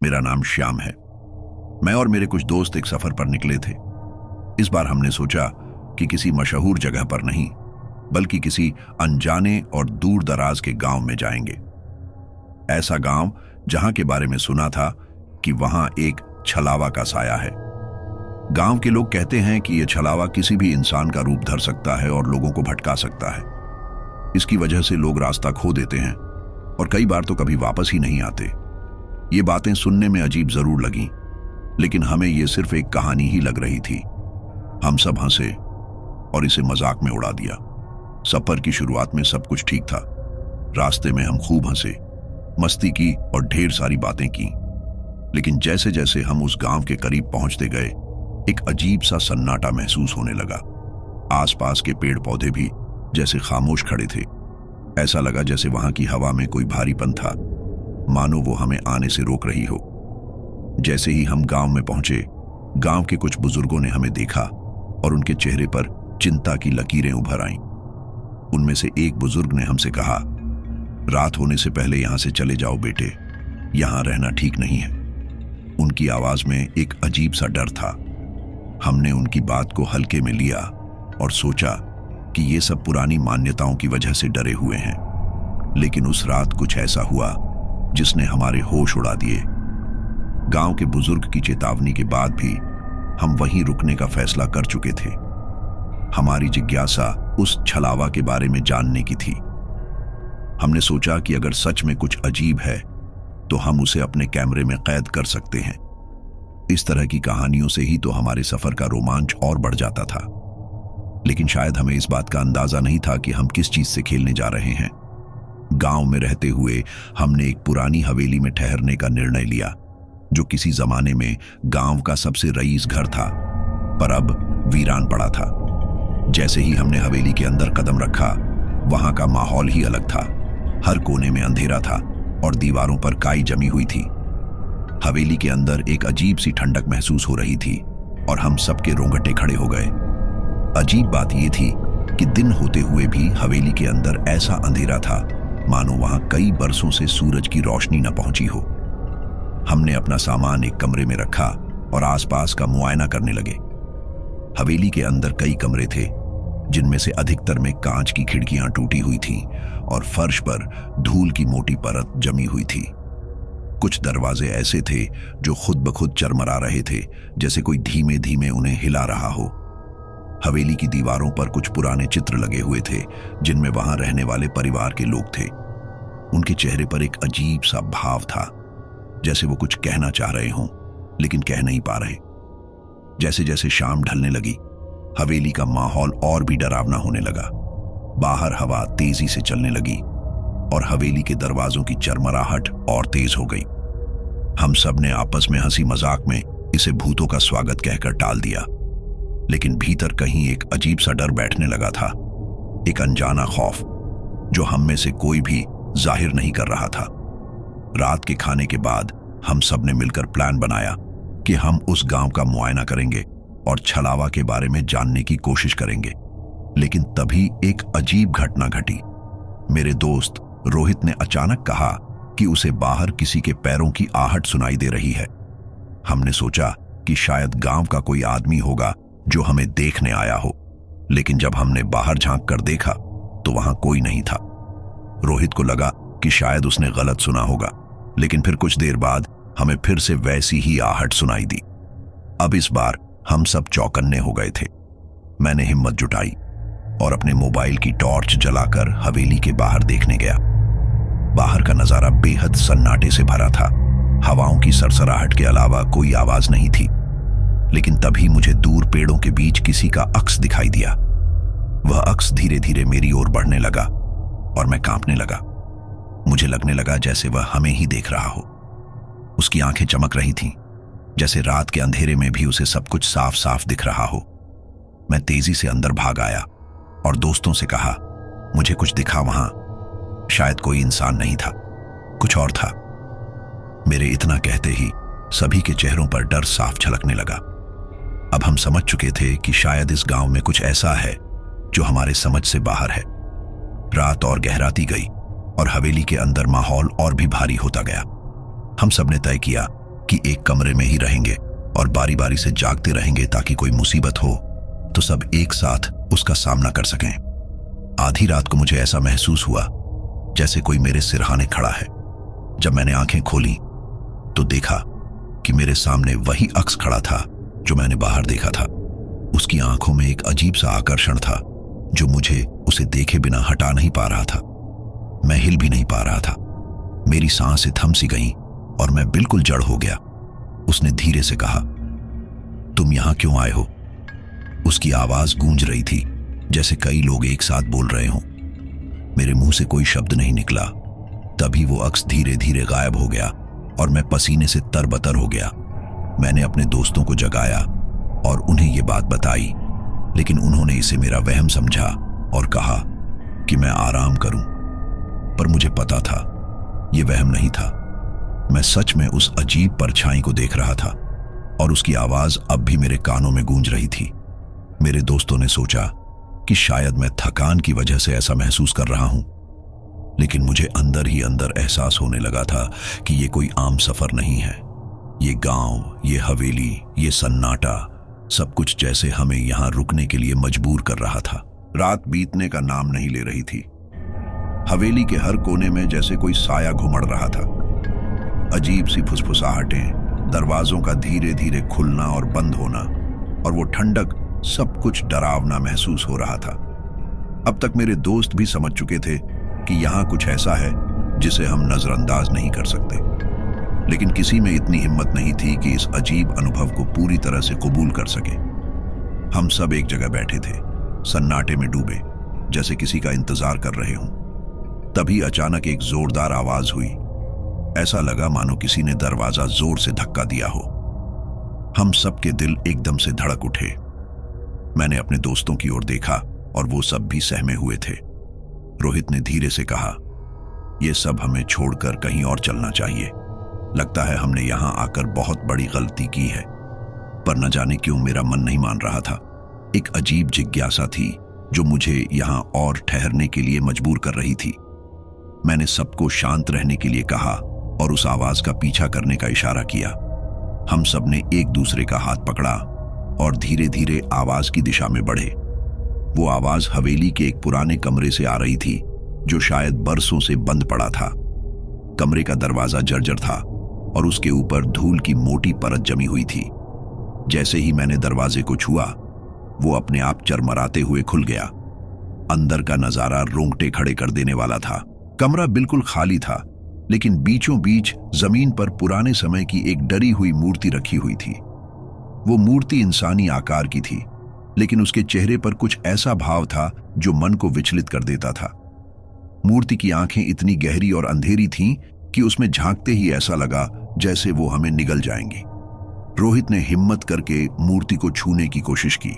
मेरा नाम श्याम है। मैं और मेरे कुछ दोस्त एक सफर पर निकले थे। इस बार हमने सोचा कि किसी मशहूर जगह पर नहीं, बल्कि किसी अनजाने और दूर दराज के गांव में जाएंगे। ऐसा गांव जहां के बारे में सुना था कि वहां एक छलावा का साया है। गांव के लोग कहते हैं कि यह छलावा किसी भी इंसान का रूप धर सकता है और लोगों को भटका सकता है। इसकी वजह से लोग रास्ता खो देते हैं और कई बार तो कभी वापस ही नहीं आते। ये बातें सुनने में अजीब जरूर लगीं, लेकिन हमें ये सिर्फ एक कहानी ही लग रही थी। हम सब हंसे और इसे मजाक में उड़ा दिया। सफर की शुरुआत में सब कुछ ठीक था। रास्ते में हम खूब हंसे, मस्ती की और ढेर सारी बातें की। लेकिन जैसे जैसे हम उस गांव के करीब पहुंचते गए, एक अजीब सा सन्नाटा महसूस होने लगा। आसपास के पेड़ पौधे भी जैसे खामोश खड़े थे। ऐसा लगा जैसे वहां की हवा में कोई भारीपन था, मानो वो हमें आने से रोक रही हो। जैसे ही हम गांव में पहुंचे, गांव के कुछ बुजुर्गों ने हमें देखा और उनके चेहरे पर चिंता की लकीरें उभर आईं। उनमें से एक बुजुर्ग ने हमसे कहा, रात होने से पहले यहां से चले जाओ बेटे, यहां रहना ठीक नहीं है। उनकी आवाज में एक अजीब सा डर था। हमने उनकी बात को हल्के में लिया और सोचा कि ये सब पुरानी मान्यताओं की वजह से डरे हुए हैं। लेकिन उस रात कुछ ऐसा हुआ जिसने हमारे होश उड़ा दिए। गांव के बुजुर्ग की चेतावनी के बाद भी हम वहीं रुकने का फैसला कर चुके थे। हमारी जिज्ञासा उस छलावा के बारे में जानने की थी। हमने सोचा कि अगर सच में कुछ अजीब है तो हम उसे अपने कैमरे में कैद कर सकते हैं। इस तरह की कहानियों से ही तो हमारे सफर का रोमांच और बढ़ जाता था। लेकिन शायद हमें इस बात का अंदाजा नहीं था कि हम किस चीज से खेलने जा रहे हैं। गांव में रहते हुए हमने एक पुरानी हवेली में ठहरने का निर्णय लिया, जो किसी जमाने में गांव का सबसे रईस घर था, पर अब वीरान पड़ा था। जैसे ही हमने हवेली के अंदर कदम रखा, वहां का माहौल ही अलग था। हर कोने में अंधेरा था और दीवारों पर काई जमी हुई थी। हवेली के अंदर एक अजीब सी ठंडक महसूस हो रही थी और हम सबके रोंगटे खड़े हो गए। अजीब बात यह थी कि दिन होते हुए भी हवेली के अंदर ऐसा अंधेरा था मानो वहां कई बरसों से सूरज की रोशनी न पहुंची हो। हमने अपना सामान एक कमरे में रखा और आसपास का मुआयना करने लगे। हवेली के अंदर कई कमरे थे, जिनमें से अधिकतर में कांच की खिड़कियां टूटी हुई थीं और फर्श पर धूल की मोटी परत जमी हुई थी। कुछ दरवाजे ऐसे थे जो खुद ब खुद चरमरा रहे थे, जैसे कोई धीमे धीमे उन्हें हिला रहा हो। हवेली की दीवारों पर कुछ पुराने चित्र लगे हुए थे, जिनमें वहां रहने वाले परिवार के लोग थे। उनके चेहरे पर एक अजीब सा भाव था, जैसे वो कुछ कहना चाह रहे हों लेकिन कह नहीं पा रहे। जैसे जैसे शाम ढलने लगी, हवेली का माहौल और भी डरावना होने लगा। बाहर हवा तेजी से चलने लगी और हवेली के दरवाजों की चरमराहट और तेज हो गई। हम सब ने आपस में हंसी मजाक में इसे भूतों का स्वागत कहकर टाल दिया, लेकिन भीतर कहीं एक अजीब सा डर बैठने लगा था, एक अनजाना खौफ जो हम में से कोई भी जाहिर नहीं कर रहा था। रात के खाने के बाद हम सब ने मिलकर प्लान बनाया कि हम उस गांव का मुआयना करेंगे और छलावा के बारे में जानने की कोशिश करेंगे। लेकिन तभी एक अजीब घटना घटी। मेरे दोस्त रोहित ने अचानक कहा कि उसे बाहर किसी के पैरों की आहट सुनाई दे रही है। हमने सोचा कि शायद गांव का कोई आदमी होगा जो हमें देखने आया हो, लेकिन जब हमने बाहर झांक कर देखा तो वहां कोई नहीं था। रोहित को लगा कि शायद उसने गलत सुना होगा, लेकिन फिर कुछ देर बाद हमें फिर से वैसी ही आहट सुनाई दी। अब इस बार हम सब चौकन्ने हो गए थे। मैंने हिम्मत जुटाई और अपने मोबाइल की टॉर्च जलाकर हवेली के बाहर देखने गया। बाहर का नजारा बेहद सन्नाटे से भरा था। हवाओं की सरसराहट के अलावा कोई आवाज नहीं थी। लेकिन तभी मुझे दूर पेड़ों के बीच किसी का अक्स दिखाई दिया। वह अक्स धीरे धीरे मेरी ओर बढ़ने लगा और मैं कांपने लगा। मुझे लगने लगा जैसे वह हमें ही देख रहा हो। उसकी आंखें चमक रही थीं, जैसे रात के अंधेरे में भी उसे सब कुछ साफ साफ दिख रहा हो। मैं तेजी से अंदर भाग आया और दोस्तों से कहा, मुझे कुछ दिखा वहां। शायद कोई इंसान नहीं था, कुछ और था। मेरे इतना कहते ही सभी के चेहरों पर डर साफ झलकने लगा। अब हम समझ चुके थे कि शायद इस गांव में कुछ ऐसा है जो हमारे समझ से बाहर है। रात और गहराती गई और हवेली के अंदर माहौल और भी भारी होता गया। हम सबने तय किया कि एक कमरे में ही रहेंगे और बारी बारी से जागते रहेंगे ताकि कोई मुसीबत हो तो सब एक साथ उसका सामना कर सकें। आधी रात को मुझे ऐसा महसूस हुआ जैसे कोई मेरे सिरहाने खड़ा है। जब मैंने आंखें खोली तो देखा कि मेरे सामने वही अक्स खड़ा था जो मैंने बाहर देखा था। उसकी आंखों में एक अजीब सा आकर्षण था जो मुझे उसे देखे बिना हटा नहीं पा रहा था। मैं हिल भी नहीं पा रहा था। मेरी सांसें थम सी गईं और मैं बिल्कुल जड़ हो गया। उसने धीरे से कहा, तुम यहां क्यों आए हो? उसकी आवाज गूंज रही थी जैसे कई लोग एक साथ बोल रहे हों। मेरे मुंह से कोई शब्द नहीं निकला। तभी वो अक्स धीरे धीरे गायब हो गया और मैं पसीने से तरबतर हो गया। मैंने अपने दोस्तों को जगाया और उन्हें ये बात बताई, लेकिन उन्होंने इसे मेरा वहम समझा और कहा कि मैं आराम करूं। पर मुझे पता था ये वहम नहीं था। मैं सच में उस अजीब परछाई को देख रहा था और उसकी आवाज अब भी मेरे कानों में गूंज रही थी। मेरे दोस्तों ने सोचा कि शायद मैं थकान की वजह से ऐसा महसूस कर रहा हूं, लेकिन मुझे अंदर ही अंदर एहसास होने लगा था कि ये कोई आम सफर नहीं है। ये गांव, ये हवेली, ये सन्नाटा, सब कुछ जैसे हमें यहां रुकने के लिए मजबूर कर रहा था। रात बीतने का नाम नहीं ले रही थी। हवेली के हर कोने में जैसे कोई साया घुमड़ रहा था। अजीब सी फुसफुसाहटें, दरवाजों का धीरे धीरे खुलना और बंद होना, और वो ठंडक, सब कुछ डरावना महसूस हो रहा था। अब तक मेरे दोस्त भी समझ चुके थे कि यहां कुछ ऐसा है जिसे हम नजरअंदाज नहीं कर सकते, लेकिन किसी में इतनी हिम्मत नहीं थी कि इस अजीब अनुभव को पूरी तरह से कबूल कर सके। हम सब एक जगह बैठे थे, सन्नाटे में डूबे, जैसे किसी का इंतजार कर रहे हों। तभी अचानक एक जोरदार आवाज हुई। ऐसा लगा मानो किसी ने दरवाजा जोर से धक्का दिया हो। हम सबके दिल एकदम से धड़क उठे। मैंने अपने दोस्तों की ओर देखा और वो सब भी सहमे हुए थे। रोहित ने धीरे से कहा, यह सब हमें छोड़कर कहीं और चलना चाहिए। लगता है हमने यहां आकर बहुत बड़ी गलती की है। पर न जाने क्यों मेरा मन नहीं मान रहा था। एक अजीब जिज्ञासा थी जो मुझे यहां और ठहरने के लिए मजबूर कर रही थी। मैंने सबको शांत रहने के लिए कहा और उस आवाज का पीछा करने का इशारा किया। हम सब ने एक दूसरे का हाथ पकड़ा और धीरे धीरे आवाज की दिशा में बढ़े। वो आवाज हवेली के एक पुराने कमरे से आ रही थी जो शायद बरसों से बंद पड़ा था। कमरे का दरवाजा जर्जर था और उसके ऊपर धूल की मोटी परत जमी हुई थी। जैसे ही मैंने दरवाजे को छुआ, वो अपने आप चरमराते हुए खुल गया। अंदर का नजारा रोंगटे खड़े कर देने वाला था। कमरा बिल्कुल खाली था, लेकिन बीचों बीच जमीन पर पुराने समय की एक डरी हुई मूर्ति रखी हुई थी। वो मूर्ति इंसानी आकार की थी, लेकिन उसके चेहरे पर कुछ ऐसा भाव था जो मन को विचलित कर देता था। मूर्ति की आंखें इतनी गहरी और अंधेरी थीं कि उसमें झांकते ही ऐसा लगा जैसे वो हमें निगल जाएंगी। रोहित ने हिम्मत करके मूर्ति को छूने की कोशिश की।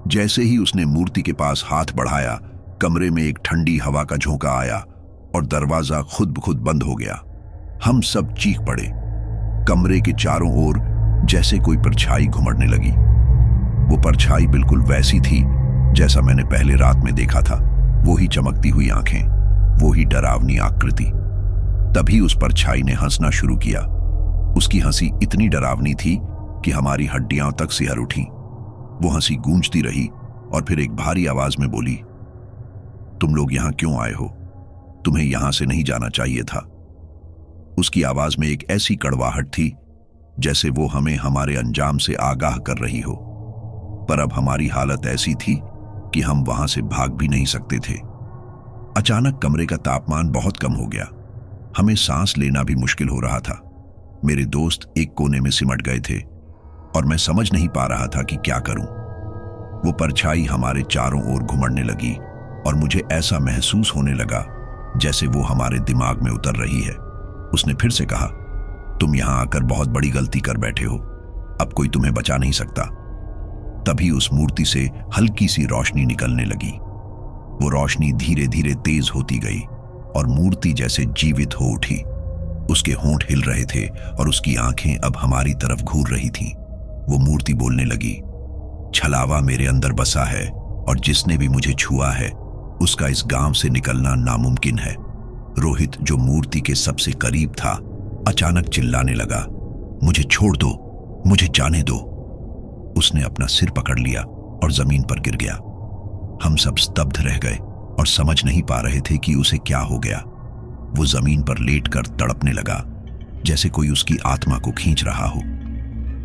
जैसे ही उसने मूर्ति के पास हाथ बढ़ाया, कमरे में एक ठंडी हवा का झोंका आया और दरवाजा खुद ब खुद बंद हो गया। हम सब चीख पड़े। कमरे के चारों ओर जैसे कोई परछाई घुमड़ने लगी। वो परछाई बिल्कुल वैसी थी जैसा मैंने पहले रात में देखा था। वो ही चमकती हुई आंखें, वो ही डरावनी आकृति। तभी उस परछाई ने हंसना शुरू किया। उसकी हंसी इतनी डरावनी थी कि हमारी हड्डियां तक सिहर उठी। वो हंसी गूंजती रही और फिर एक भारी आवाज में बोली, तुम लोग यहां क्यों आए हो? तुम्हें यहां से नहीं जाना चाहिए था। उसकी आवाज में एक ऐसी कड़वाहट थी जैसे वो हमें हमारे अंजाम से आगाह कर रही हो। पर अब हमारी हालत ऐसी थी कि हम वहां से भाग भी नहीं सकते थे। अचानक कमरे का तापमान बहुत कम हो गया। हमें सांस लेना भी मुश्किल हो रहा था। मेरे दोस्त एक कोने में सिमट गए थे और मैं समझ नहीं पा रहा था कि क्या करूं। वो परछाई हमारे चारों ओर घुमड़ने लगी और मुझे ऐसा महसूस होने लगा जैसे वो हमारे दिमाग में उतर रही है। उसने फिर से कहा, तुम यहां आकर बहुत बड़ी गलती कर बैठे हो। अब कोई तुम्हें बचा नहीं सकता। तभी उस मूर्ति से हल्की सी रोशनी निकलने लगी। वो रोशनी धीरे धीरे तेज होती गई और मूर्ति जैसे जीवित हो उठी। उसके होंठ हिल रहे थे और उसकी आंखें अब हमारी तरफ घूर रही थीं। वो मूर्ति बोलने लगी, छलावा मेरे अंदर बसा है और जिसने भी मुझे छुआ है उसका इस गांव से निकलना नामुमकिन है। रोहित, जो मूर्ति के सबसे करीब था, अचानक चिल्लाने लगा, मुझे छोड़ दो, मुझे जाने दो। उसने अपना सिर पकड़ लिया और जमीन पर गिर गया। हम सब स्तब्ध रह गए और समझ नहीं पा रहे थे कि उसे क्या हो गया। वो जमीन पर लेटकर तड़पने लगा, जैसे कोई उसकी आत्मा को खींच रहा हो।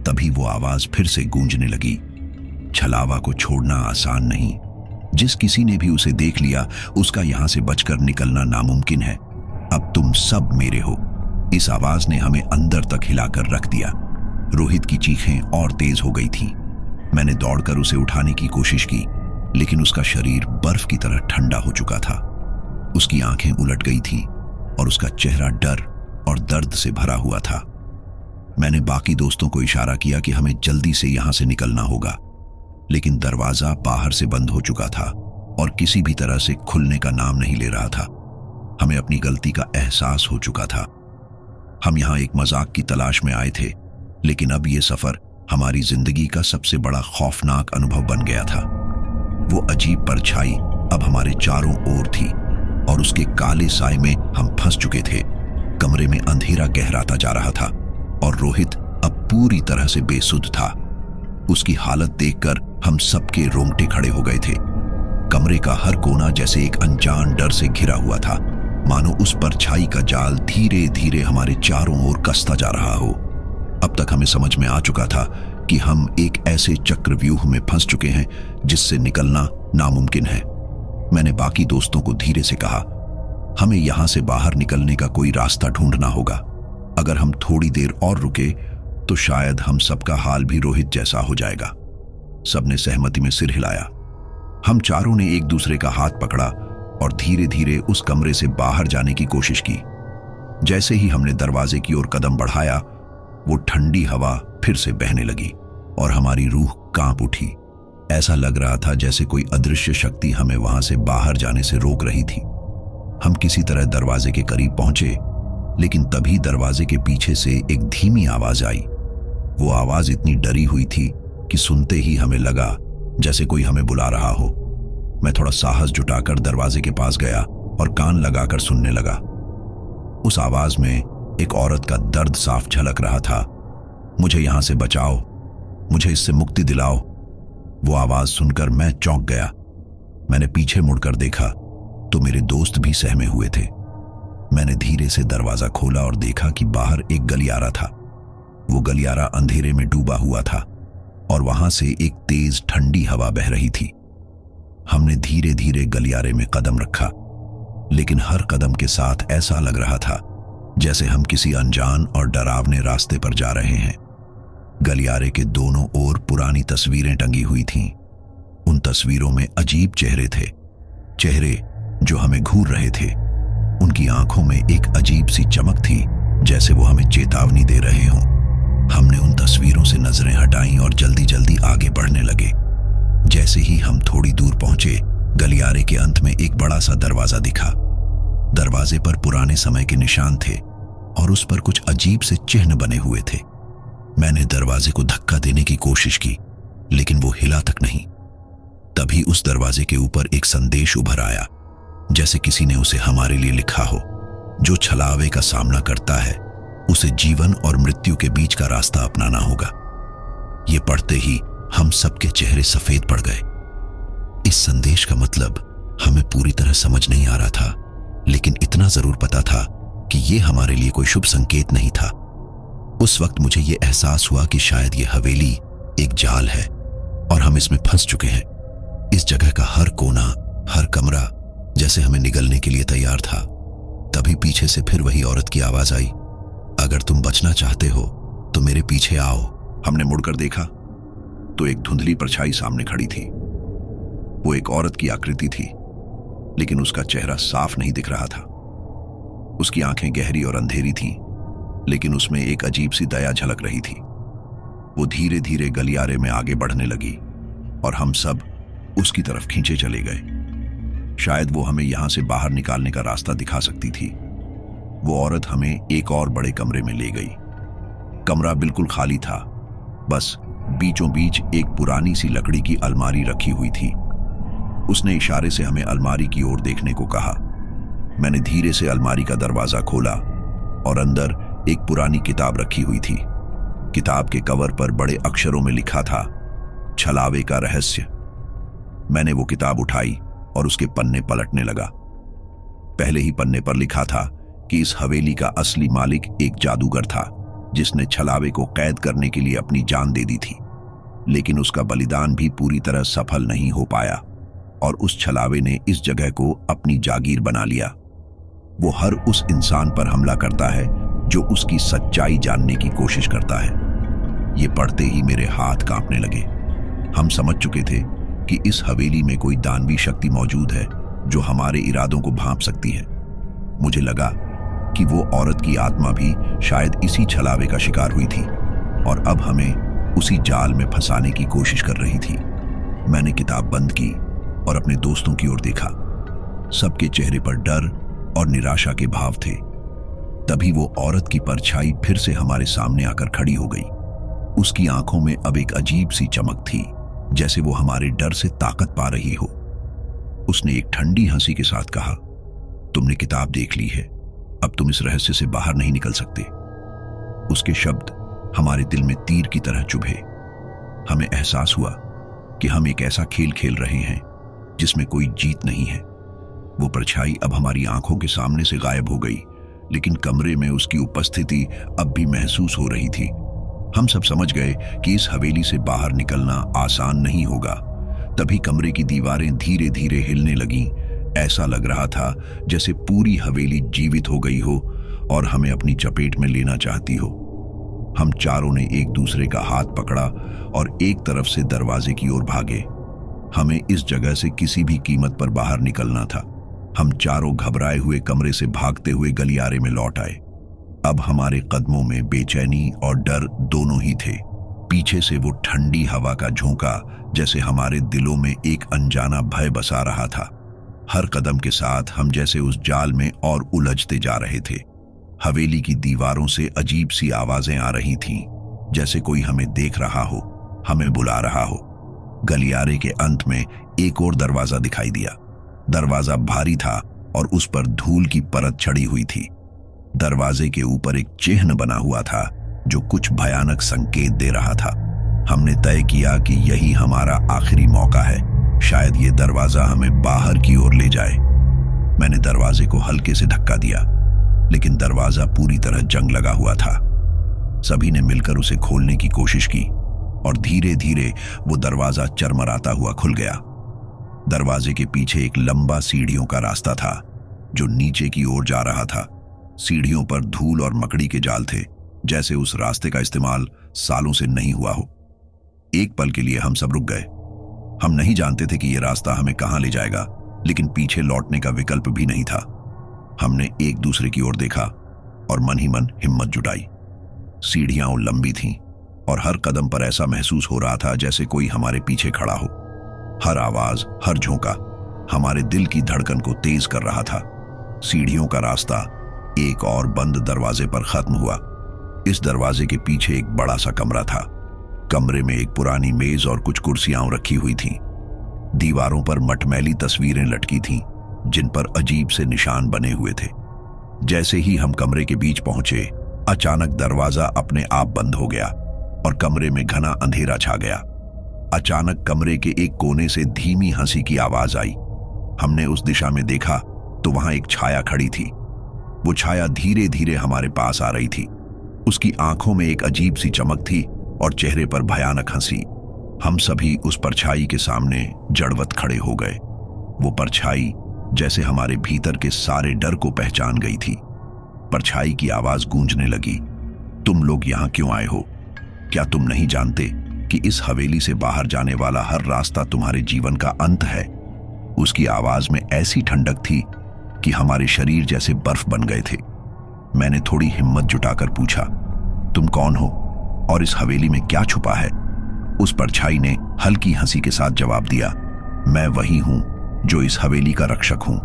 तभी वो आवाज फिर से गूंजने लगी, छलावा को छोड़ना आसान नहीं। जिस किसी ने भी उसे देख लिया, उसका यहां से बचकर निकलना नामुमकिन है। अब तुम सब मेरे हो। इस आवाज ने हमें अंदर तक हिलाकर रख दिया। रोहित की चीखें और तेज हो गई थीं। मैंने दौड़कर उसे उठाने की कोशिश की, लेकिन उसका शरीर बर्फ की तरह ठंडा हो चुका था। उसकी आंखें उलट गई थीं और उसका चेहरा डर और दर्द से भरा हुआ था। मैंने बाकी दोस्तों को इशारा किया कि हमें जल्दी से यहां से निकलना होगा, लेकिन दरवाजा बाहर से बंद हो चुका था और किसी भी तरह से खुलने का नाम नहीं ले रहा था। हमें अपनी गलती का एहसास हो चुका था। हम यहां एक मजाक की तलाश में आए थे, लेकिन अब यह सफर हमारी जिंदगी का सबसे बड़ा खौफनाक अनुभव बन गया था। वो अजीब परछाई अब हमारे चारों ओर थी और उसके काले साए में हम फंस चुके थे। कमरे में अंधेरा गहराता जा रहा था और रोहित अब पूरी तरह से बेसुध था। उसकी हालत देखकर हम सबके रोंगटे खड़े हो गए थे। कमरे का हर कोना जैसे एक अनजान डर से घिरा हुआ था, मानो उस परछाई का जाल धीरे धीरे हमारे चारों ओर कसता जा रहा हो। अब तक हमें समझ में आ चुका था कि हम एक ऐसे चक्रव्यूह में फंस चुके हैं जिससे निकलना नामुमकिन है। मैंने बाकी दोस्तों को धीरे से कहा, हमें यहां से बाहर निकलने का कोई रास्ता ढूंढना होगा। अगर हम थोड़ी देर और रुके तो शायद हम सबका हाल भी रोहित जैसा हो जाएगा। सबने सहमति में सिर हिलाया। हम चारों ने एक दूसरे का हाथ पकड़ा और धीरे धीरे उस कमरे से बाहर जाने की कोशिश की। जैसे ही हमने दरवाजे की ओर कदम बढ़ाया, वो ठंडी हवा फिर से बहने लगी और हमारी रूह कांप उठी। ऐसा लग रहा था जैसे कोई अदृश्य शक्ति हमें वहां से बाहर जाने से रोक रही थी। हम किसी तरह दरवाजे के करीब पहुंचे, लेकिन तभी दरवाजे के पीछे से एक धीमी आवाज आई। वो आवाज इतनी डरी हुई थी कि सुनते ही हमें लगा जैसे कोई हमें बुला रहा हो। मैं थोड़ा साहस जुटाकर दरवाजे के पास गया और कान लगाकर सुनने लगा। उस आवाज में एक औरत का दर्द साफ झलक रहा था। मुझे यहां से बचाओ, मुझे इससे मुक्ति दिलाओ। वो आवाज सुनकर मैं चौंक गया। मैंने पीछे मुड़कर देखा तो मेरे दोस्त भी सहमे हुए थे। मैंने धीरे से दरवाजा खोला और देखा कि बाहर एक गलियारा था। वो गलियारा अंधेरे में डूबा हुआ था और वहां से एक तेज ठंडी हवा बह रही थी। हमने धीरे धीरे गलियारे में कदम रखा, लेकिन हर कदम के साथ ऐसा लग रहा था जैसे हम किसी अनजान और डरावने रास्ते पर जा रहे हैं। गलियारे के दोनों ओर पुरानी तस्वीरें टंगी हुई थीं। उन तस्वीरों में अजीब चेहरे थे, चेहरे जो हमें घूर रहे थे। उनकी आंखों में एक अजीब सी चमक थी, जैसे वो हमें चेतावनी दे रहे हों। हमने उन तस्वीरों से नजरें हटाईं और जल्दी जल्दी आगे बढ़ने लगे। जैसे ही हम थोड़ी दूर पहुंचे, गलियारे के अंत में एक बड़ा सा दरवाजा दिखा। दरवाजे पर पुराने समय के निशान थे और उस पर कुछ अजीब से चिन्ह बने हुए थे। मैंने दरवाजे को धक्का देने की कोशिश की, लेकिन वो हिला तक नहीं। तभी उस दरवाजे के ऊपर एक संदेश उभर आया, जैसे किसी ने उसे हमारे लिए लिखा हो। जो छलावे का सामना करता है, उसे जीवन और मृत्यु के बीच का रास्ता अपनाना होगा। ये पढ़ते ही हम सबके चेहरे सफेद पड़ गए। इस संदेश का मतलब हमें पूरी तरह समझ नहीं आ रहा था, लेकिन इतना जरूर पता था कि ये हमारे लिए कोई शुभ संकेत नहीं था। उस वक्त मुझे ये एहसास हुआ कि शायद ये हवेली एक जाल है और हम इसमें फंस चुके हैं। इस जगह का हर कोना, हर कमरा जैसे हमें निगलने के लिए तैयार था। तभी पीछे से फिर वही औरत की आवाज आई, अगर तुम बचना चाहते हो तो मेरे पीछे आओ। हमने मुड़कर देखा तो एक धुंधली परछाई सामने खड़ी थी। वो एक औरत की आकृति थी, लेकिन उसका चेहरा साफ नहीं दिख रहा था। उसकी आंखें गहरी और अंधेरी थीं, लेकिन उसमें एक अजीब सी दया झलक रही थी। वो धीरे धीरे गलियारे में आगे बढ़ने लगी और हम सब उसकी तरफ खींचे चले गए। शायद वो हमें यहां से बाहर निकालने का रास्ता दिखा सकती थी। वो औरत हमें एक और बड़े कमरे में ले गई। कमरा बिल्कुल खाली था, बस बीचों बीच एक पुरानी सी लकड़ी की अलमारी रखी हुई थी। उसने इशारे से हमें अलमारी की ओर देखने को कहा। मैंने धीरे से अलमारी का दरवाजा खोला और अंदर एक पुरानी किताब रखी हुई थी। किताब के कवर पर बड़े अक्षरों में लिखा था, छलावे का रहस्य। मैंने वो किताब उठाई और उसके पन्ने पलटने लगा। पहले ही पन्ने पर लिखा था कि इस हवेली का असली मालिक एक जादूगर था जिसने छलावे को कैद करने के लिए अपनी जान दे दी थी, लेकिन उसका बलिदान भी पूरी तरह सफल नहीं हो पाया और उस छलावे ने इस जगह को अपनी जागीर बना लिया। वो हर उस इंसान पर हमला करता है जो उसकी सच्चाई जानने की कोशिश करता है। ये पढ़ते ही मेरे हाथ कांपने लगे। हम समझ चुके थे कि इस हवेली में कोई दानवी शक्ति मौजूद है जो हमारे इरादों को भांप सकती है। मुझे लगा कि वो औरत की आत्मा भी शायद इसी छलावे का शिकार हुई थी और अब हमें उसी जाल में फंसाने की कोशिश कर रही थी। मैंने किताब बंद की और अपने दोस्तों की ओर देखा। सबके चेहरे पर डर और निराशा के भाव थे। तभी वो औरत की परछाई फिर से हमारे सामने आकर खड़ी हो गई। उसकी आंखों में अब एक अजीब सी चमक थी, जैसे वो हमारे डर से ताकत पा रही हो। उसने एक ठंडी हंसी के साथ कहा, तुमने किताब देख ली है, अब तुम इस रहस्य से बाहर नहीं निकल सकते। उसके शब्द हमारे दिल में तीर की तरह चुभे। हमें एहसास हुआ कि हम एक ऐसा खेल खेल रहे हैं जिसमें कोई जीत नहीं है। वो परछाई अब हमारी आंखों के सामने से गायब हो गई, लेकिन कमरे में उसकी उपस्थिति अब भी महसूस हो रही थी। हम सब समझ गए कि इस हवेली से बाहर निकलना आसान नहीं होगा। तभी कमरे की दीवारें धीरे धीरे हिलने लगीं। ऐसा लग रहा था जैसे पूरी हवेली जीवित हो गई हो और हमें अपनी चपेट में लेना चाहती हो। हम चारों ने एक दूसरे का हाथ पकड़ा और एक तरफ से दरवाजे की ओर भागे। हमें इस जगह से किसी भी कीमत पर बाहर निकलना था। हम चारों घबराए हुए कमरे से भागते हुए गलियारे में लौट आए। अब हमारे कदमों में बेचैनी और डर दोनों ही थे। पीछे से वो ठंडी हवा का झोंका जैसे हमारे दिलों में एक अनजाना भय बसा रहा था। हर कदम के साथ हम जैसे उस जाल में और उलझते जा रहे थे। हवेली की दीवारों से अजीब सी आवाजें आ रही थीं, जैसे कोई हमें देख रहा हो, हमें बुला रहा हो। गलियारे के अंत में एक और दरवाजा दिखाई दिया। दरवाजा भारी था और उस पर धूल की परत चढ़ी हुई थी। दरवाजे के ऊपर एक चिन्ह बना हुआ था जो कुछ भयानक संकेत दे रहा था। हमने तय किया कि यही हमारा आखिरी मौका है। शायद ये दरवाजा हमें बाहर की ओर ले जाए। मैंने दरवाजे को हल्के से धक्का दिया, लेकिन दरवाजा पूरी तरह जंग लगा हुआ था। सभी ने मिलकर उसे खोलने की कोशिश की और धीरे धीरे वो दरवाजा चरमराता हुआ खुल गया। दरवाजे के पीछे एक लंबा सीढ़ियों का रास्ता था जो नीचे की ओर जा रहा था। सीढ़ियों पर धूल और मकड़ी के जाल थे, जैसे उस रास्ते का इस्तेमाल सालों से नहीं हुआ हो। एक पल के लिए हम सब रुक गए। हम नहीं जानते थे कि यह रास्ता हमें कहां ले जाएगा, लेकिन पीछे लौटने का विकल्प भी नहीं था। हमने एक दूसरे की ओर देखा और मन ही मन हिम्मत जुटाई। सीढ़ियां लंबी थीं और हर कदम पर ऐसा महसूस हो रहा था जैसे कोई हमारे पीछे खड़ा हो। हर आवाज, हर झोंका हमारे दिल की धड़कन को तेज कर रहा था। सीढ़ियों का रास्ता एक और बंद दरवाजे पर खत्म हुआ। इस दरवाजे के पीछे एक बड़ा सा कमरा था। कमरे में एक पुरानी मेज और कुछ कुर्सियां रखी हुई थीं। दीवारों पर मटमैली तस्वीरें लटकी थीं, जिन पर अजीब से निशान बने हुए थे। जैसे ही हम कमरे के बीच पहुंचे, अचानक दरवाजा अपने आप बंद हो गया और कमरे में घना अंधेरा छा गया। अचानक कमरे के एक कोने से धीमी हंसी की आवाज आई। हमने उस दिशा में देखा तो वहां एक छाया खड़ी थी। वो छाया धीरे धीरे हमारे पास आ रही थी। उसकी आंखों में एक अजीब सी चमक थी और चेहरे पर भयानक हंसी। हम सभी उस परछाई के सामने जड़वत खड़े हो गए। वो परछाई जैसे हमारे भीतर के सारे डर को पहचान गई थी। परछाई की आवाज गूंजने लगी, तुम लोग यहां क्यों आए हो? क्या तुम नहीं जानते कि इस हवेली से बाहर जाने वाला हर रास्ता तुम्हारे जीवन का अंत है? उसकी आवाज में ऐसी ठंडक थी कि हमारे शरीर जैसे बर्फ बन गए थे। मैंने थोड़ी हिम्मत जुटाकर पूछा, तुम कौन हो और इस हवेली में क्या छुपा है? उस परछाई ने हल्की हंसी के साथ जवाब दिया, मैं वही हूं जो इस हवेली का रक्षक हूं।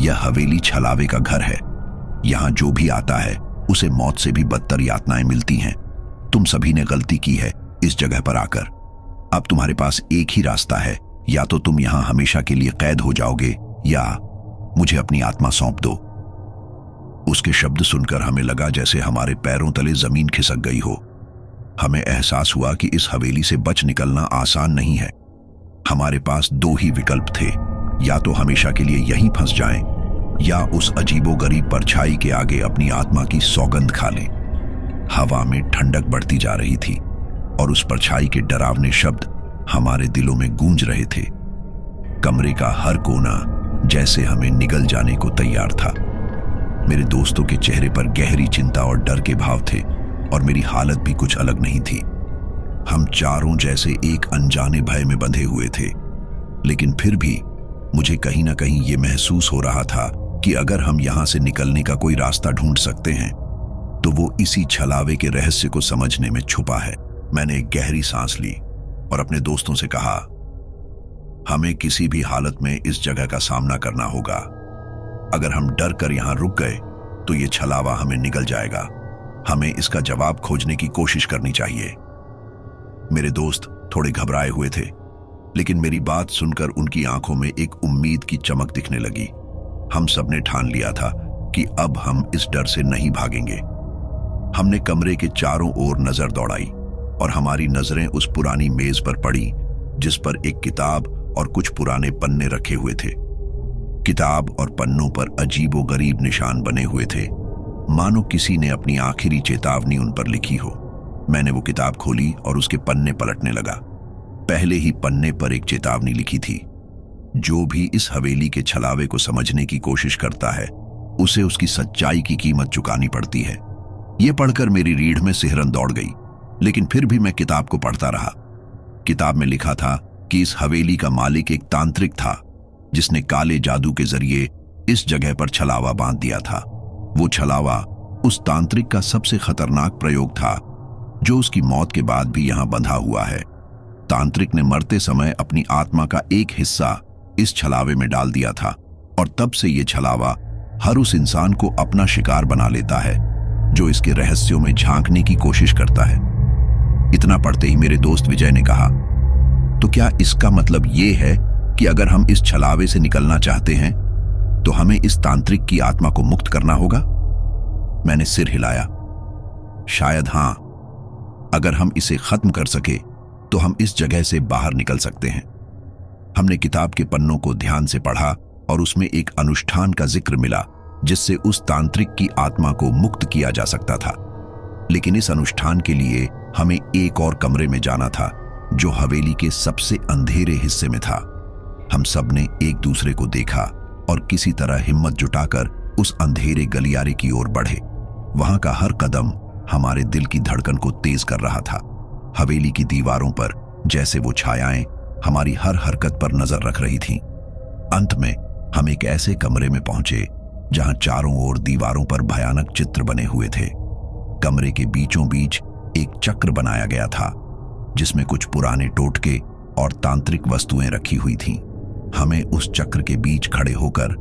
यह हवेली छलावे का घर है। यहां जो भी आता है उसे मौत से भी बदतर यातनाएं मिलती हैं। तुम सभी ने गलती की है इस जगह पर आकर। अब तुम्हारे पास एक ही रास्ता है, या तो तुम यहां हमेशा के लिए कैद हो जाओगे या मुझे अपनी आत्मा सौंप दो। उसके शब्द सुनकर हमें लगा जैसे हमारे पैरों तले जमीन खिसक गई हो। हमें एहसास हुआ कि इस हवेली से बच निकलना आसान नहीं है। हमारे पास दो ही विकल्प थे, या तो हमेशा के लिए यहीं फंस जाएं, या उस अजीबोगरीब परछाई के आगे अपनी आत्मा की सौगंध खा लें। हवा में ठंडक बढ़ती जा रही थी और उस परछाई के डरावने शब्द हमारे दिलों में गूंज रहे थे। कमरे का हर कोना जैसे हमें निगल जाने को तैयार था। मेरे दोस्तों के चेहरे पर गहरी चिंता और डर के भाव थे और मेरी हालत भी कुछ अलग नहीं थी। हम चारों जैसे एक अनजाने भय में बंधे हुए थे, लेकिन फिर भी मुझे कहीं ना कहीं ये महसूस हो रहा था कि अगर हम यहां से निकलने का कोई रास्ता ढूंढ सकते हैं तो वो इसी छलावे के रहस्य को समझने में छुपा है। मैंने एक गहरी सांस ली और अपने दोस्तों से कहा, हमें किसी भी हालत में इस जगह का सामना करना होगा। अगर हम डर कर यहां रुक गए तो ये छलावा हमें निगल जाएगा। हमें इसका जवाब खोजने की कोशिश करनी चाहिए। मेरे दोस्त थोड़े घबराए हुए थे, लेकिन मेरी बात सुनकर उनकी आंखों में एक उम्मीद की चमक दिखने लगी। हम सबने ठान लिया था कि अब हम इस डर से नहीं भागेंगे। हमने कमरे के चारों ओर नजर दौड़ाई और हमारी नजरें उस पुरानी मेज पर पड़ी जिस पर एक किताब और कुछ पुराने पन्ने रखे हुए थे। किताब और पन्नों पर अजीबोगरीब निशान बने हुए थे, मानो किसी ने अपनी आखिरी चेतावनी उन पर लिखी हो। मैंने वो किताब खोली और उसके पन्ने पलटने लगा। पहले ही पन्ने पर एक चेतावनी लिखी थी, जो भी इस हवेली के छलावे को समझने की कोशिश करता है उसे उसकी सच्चाई की कीमत चुकानी पड़ती है। यह पढ़कर मेरी रीढ़ में सिहरन दौड़ गई, लेकिन फिर भी मैं किताब को पढ़ता रहा। किताब में लिखा था कि इस हवेली का मालिक एक तांत्रिक था जिसने काले जादू के जरिए इस जगह पर छलावा बांध दिया था। वो छलावा उस तांत्रिक का सबसे खतरनाक प्रयोग था जो उसकी मौत के बाद भी यहां बंधा हुआ है। तांत्रिक ने मरते समय अपनी आत्मा का एक हिस्सा इस छलावे में डाल दिया था और तब से ये छलावा हर उस इंसान को अपना शिकार बना लेता है जो इसके रहस्यों में झांकने की कोशिश करता है। इतना पढ़ते ही मेरे दोस्त विजय ने कहा, तो क्या इसका मतलब ये है कि अगर हम इस छलावे से निकलना चाहते हैं तो हमें इस तांत्रिक की आत्मा को मुक्त करना होगा? मैंने सिर हिलाया। शायद हां, अगर हम इसे खत्म कर सके तो हम इस जगह से बाहर निकल सकते हैं। हमने किताब के पन्नों को ध्यान से पढ़ा और उसमें एक अनुष्ठान का जिक्र मिला जिससे उस तांत्रिक की आत्मा को मुक्त किया जा सकता था। लेकिन इस अनुष्ठान के लिए हमें एक और कमरे में जाना था जो हवेली के सबसे अंधेरे हिस्से में था। हम सब ने एक दूसरे को देखा और किसी तरह हिम्मत जुटाकर उस अंधेरे गलियारे की ओर बढ़े। वहां का हर कदम हमारे दिल की धड़कन को तेज कर रहा था। हवेली की दीवारों पर जैसे वो छायाएं हमारी हर हरकत पर नजर रख रही थीं। अंत में हम एक ऐसे कमरे में पहुंचे जहां चारों ओर दीवारों पर भयानक चित्र बने हुए थे। कमरे के बीचों बीच एक चक्र बनाया गया था जिसमें कुछ पुराने टोटके और तांत्रिक वस्तुएं रखी हुई थीं। हमें उस चक्र के बीच खड़े होकर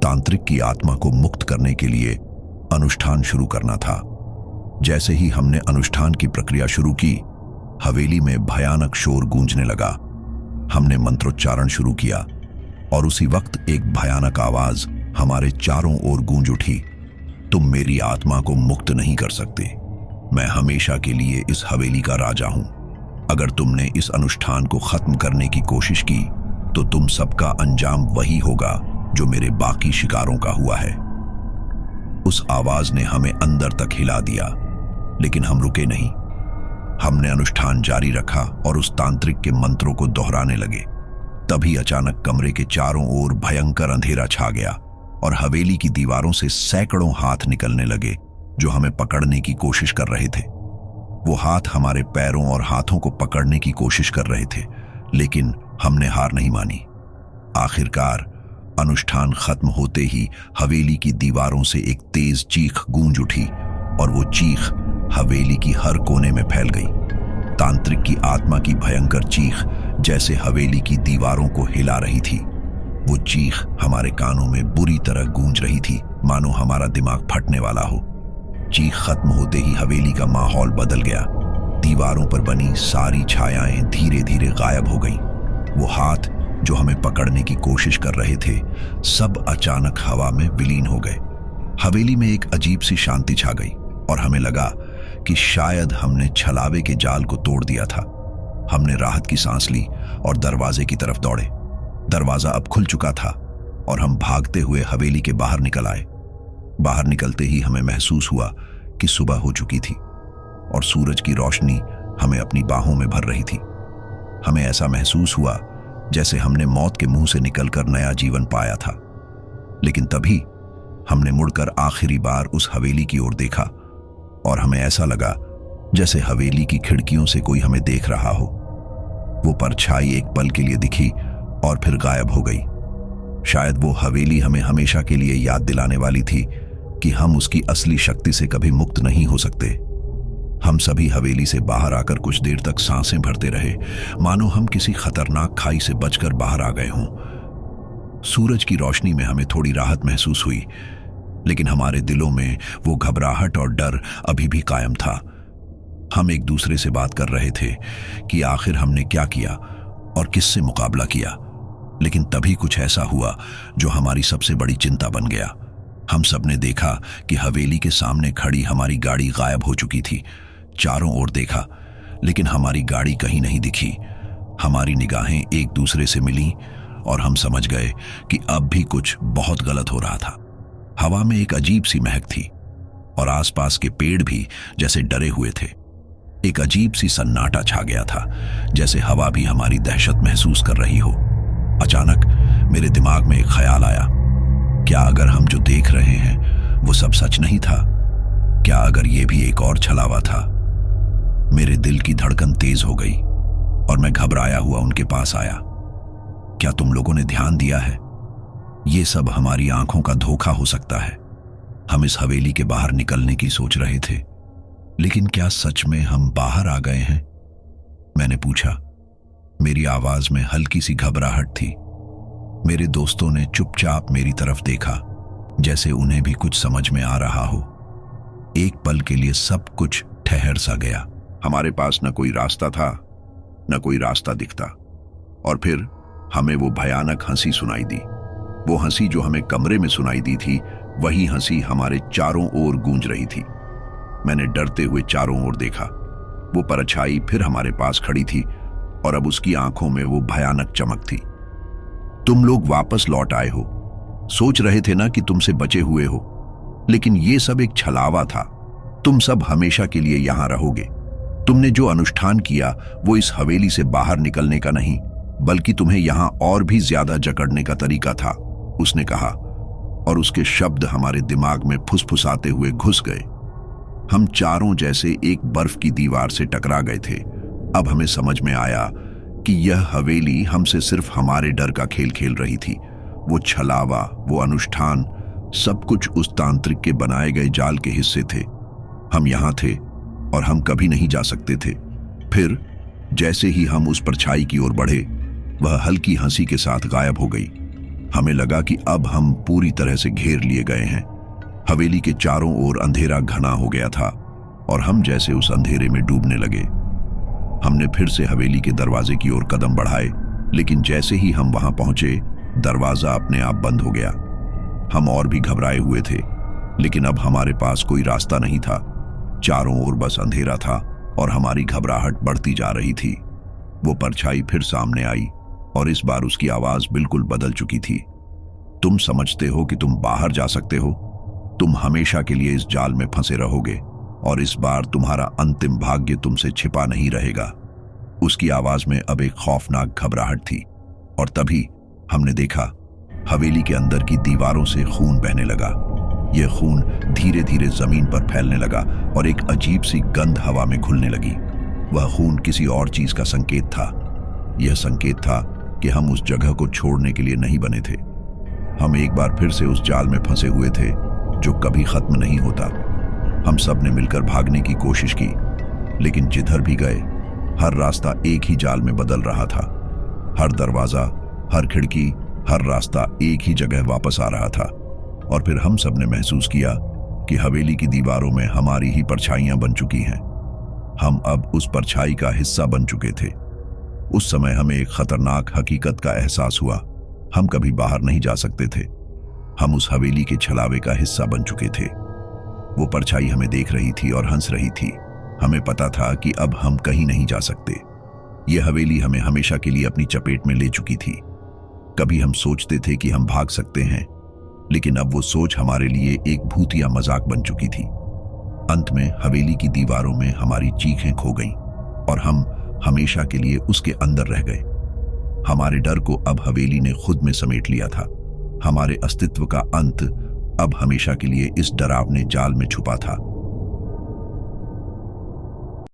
तांत्रिक की आत्मा को मुक्त करने के लिए अनुष्ठान शुरू करना था। जैसे ही हमने अनुष्ठान की प्रक्रिया शुरू की, हवेली में भयानक शोर गूंजने लगा। हमने मंत्रोच्चारण शुरू किया और उसी वक्त एक भयानक आवाज हमारे चारों ओर गूंज उठी, तुम मेरी आत्मा को मुक्त नहीं कर सकते। मैं हमेशा के लिए इस हवेली का राजा हूं। अगर तुमने इस अनुष्ठान को खत्म करने की कोशिश की तो तुम सबका अंजाम वही होगा जो मेरे बाकी शिकारों का हुआ है। उस आवाज ने हमें अंदर तक हिला दिया, लेकिन हम रुके नहीं। हमने अनुष्ठान जारी रखा और उस तांत्रिक के मंत्रों को दोहराने लगे। तभी अचानक कमरे के चारों ओर भयंकर अंधेरा छा गया और हवेली की दीवारों से सैकड़ों हाथ निकलने लगे जो हमें पकड़ने की कोशिश कर रहे थे। वो हाथ हमारे पैरों और हाथों को पकड़ने की कोशिश कर रहे थे, लेकिन हमने हार नहीं मानी। आखिरकार अनुष्ठान खत्म होते ही हवेली की दीवारों से एक तेज चीख गूंज उठी और वो चीख हवेली की हर कोने में फैल गई। तांत्रिक की आत्मा की भयंकर चीख जैसे हवेली की दीवारों को हिला रही थी। वो चीख हमारे कानों में बुरी तरह गूंज रही थी, मानो हमारा दिमाग फटने वाला हो। चीख खत्म होते ही हवेली का माहौल बदल गया। दीवारों पर बनी सारी छायाएं धीरे धीरे गायब हो गईं। वो हाथ जो हमें पकड़ने की कोशिश कर रहे थे, सब अचानक हवा में विलीन हो गए। हवेली में एक अजीब सी शांति छा गई और हमें लगा कि शायद हमने छलावे के जाल को तोड़ दिया था। हमने राहत की सांस ली और दरवाजे की तरफ दौड़े। दरवाजा अब खुल चुका था और हम भागते हुए हवेली के बाहर निकल आए। बाहर निकलते ही हमें महसूस हुआ कि सुबह हो चुकी थी और सूरज की रोशनी हमें अपनी बाहों में भर रही थी। हमें ऐसा महसूस हुआ जैसे हमने मौत के मुंह से निकलकर नया जीवन पाया था। लेकिन तभी हमने मुड़कर आखिरी बार उस हवेली की ओर देखा और हमें ऐसा लगा जैसे हवेली की खिड़कियों से कोई हमें देख रहा हो। वो परछाई एक पल के लिए दिखी और फिर गायब हो गई। शायद वो हवेली हमें हमेशा के लिए याद दिलाने वाली थी कि हम उसकी असली शक्ति से कभी मुक्त नहीं हो सकते। हम सभी हवेली से बाहर आकर कुछ देर तक सांसें भरते रहे, मानो हम किसी खतरनाक खाई से बचकर बाहर आ गए हों। सूरज की रोशनी में हमें थोड़ी राहत महसूस हुई, लेकिन हमारे दिलों में वो घबराहट और डर अभी भी कायम था। हम एक दूसरे से बात कर रहे थे कि आखिर हमने क्या किया और किससे मुकाबला किया। लेकिन तभी कुछ ऐसा हुआ जो हमारी सबसे बड़ी चिंता बन गया। हम सबने देखा कि हवेली के सामने खड़ी हमारी गाड़ी गायब हो चुकी थी। चारों ओर देखा, लेकिन हमारी गाड़ी कहीं नहीं दिखी। हमारी निगाहें एक दूसरे से मिलीं और हम समझ गए कि अब भी कुछ बहुत गलत हो रहा था। हवा में एक अजीब सी महक थी और आसपास के पेड़ भी जैसे डरे हुए थे। एक अजीब सी सन्नाटा छा गया था, जैसे हवा भी हमारी दहशत महसूस कर रही हो। अचानक मेरे दिमाग में एक ख्याल आया, क्या अगर हम जो देख रहे हैं वो सब सच नहीं था? क्या अगर ये भी एक और छलावा था? मेरे दिल की धड़कन तेज हो गई और मैं घबराया हुआ उनके पास आया। क्या तुम लोगों ने ध्यान दिया है? ये सब हमारी आंखों का धोखा हो सकता है। हम इस हवेली के बाहर निकलने की सोच रहे थे, लेकिन क्या सच में हम बाहर आ गए हैं? मैंने पूछा। मेरी आवाज में हल्की सी घबराहट थी। मेरे दोस्तों ने चुपचाप मेरी तरफ देखा, जैसे उन्हें भी कुछ समझ में आ रहा हो। एक पल के लिए सब कुछ ठहर सा गया। हमारे पास न कोई रास्ता था, न कोई रास्ता दिखता। और फिर हमें वो भयानक हंसी सुनाई दी। वो हंसी जो हमें कमरे में सुनाई दी थी, वही हंसी हमारे चारों ओर गूंज रही थी। मैंने डरते हुए चारों ओर देखा। वो परछाई फिर हमारे पास खड़ी थी और अब उसकी आंखों में वो भयानक चमक थी। तुम लोग वापस लौट आए हो। सोच रहे थे ना कि तुमसे बचे हुए हो, लेकिन ये सब एक छलावा था। तुम सब हमेशा के लिए यहां रहोगे। तुमने जो अनुष्ठान किया वो इस हवेली से बाहर निकलने का नहीं, बल्कि तुम्हें यहां और भी ज्यादा जकड़ने का तरीका था, उसने कहा। और उसके शब्द हमारे दिमाग में फुसफुसाते हुए घुस गए। हम चारों जैसे एक बर्फ की दीवार से टकरा गए थे। अब हमें समझ में आया कि यह हवेली हमसे सिर्फ हमारे डर का खेल खेल रही थी। वो छलावा, वो अनुष्ठान, सब कुछ उस तांत्रिक के बनाए गए जाल के हिस्से थे। हम यहां थे और हम कभी नहीं जा सकते थे। फिर जैसे ही हम उस परछाई की ओर बढ़े, वह हल्की हंसी के साथ गायब हो गई। हमें लगा कि अब हम पूरी तरह से घेर लिए गए हैं। हवेली के चारों ओर अंधेरा घना हो गया था और हम जैसे उस अंधेरे में डूबने लगे। हमने फिर से हवेली के दरवाजे की ओर कदम बढ़ाए, लेकिन जैसे ही हम वहां पहुंचे, दरवाजा अपने आप बंद हो गया। हम और भी घबराए हुए थे, लेकिन अब हमारे पास कोई रास्ता नहीं था। चारों ओर बस अंधेरा था और हमारी घबराहट बढ़ती जा रही थी। वो परछाई फिर सामने आई और इस बार उसकी आवाज बिल्कुल बदल चुकी थी। तुम समझते हो कि तुम बाहर जा सकते हो? तुम हमेशा के लिए इस जाल में फंसे रहोगे और इस बार तुम्हारा अंतिम भाग्य तुमसे छिपा नहीं रहेगा। उसकी आवाज में अब एक खौफनाक घबराहट थी और तभी हमने देखा हवेली के अंदर की दीवारों से खून बहने लगा। यह खून धीरे धीरे जमीन पर फैलने लगा और एक अजीब सी गंध हवा में घुलने लगी। वह खून किसी और चीज का संकेत था। यह संकेत था कि हम उस जगह को छोड़ने के लिए नहीं बने थे। हम एक बार फिर से उस जाल में फंसे हुए थे जो कभी खत्म नहीं होता। हम सब ने मिलकर भागने की कोशिश की, लेकिन जिधर भी गए हर रास्ता एक ही जाल में बदल रहा था। हर दरवाजा, हर खिड़की, हर रास्ता एक ही जगह वापस आ रहा था। और फिर हम सब ने महसूस किया कि हवेली की दीवारों में हमारी ही परछाइयां बन चुकी हैं। हम अब उस परछाई का हिस्सा बन चुके थे। उस समय हमें एक खतरनाक हकीकत का एहसास हुआ। हम कभी बाहर नहीं जा सकते थे। हम उस हवेली के छलावे का हिस्सा बन चुके थे। वो परछाई हमें देख रही थी और हंस रही थी। हमें पता था कि अब हम कहीं नहीं जा सकते। यह हवेली हमें हमेशा के लिए अपनी चपेट में ले चुकी थी। कभी हम सोचते थे कि हम भाग सकते हैं, लेकिन अब वो सोच हमारे लिए एक भूतिया मजाक बन चुकी थी। अंत में हवेली की दीवारों में हमारी चीखें खो गईं और हम हमेशा के लिए उसके अंदर रह गए। हमारे डर को अब हवेली ने खुद में समेट लिया था। हमारे अस्तित्व का अंत अब हमेशा के लिए इस डरावने जाल में छुपा था।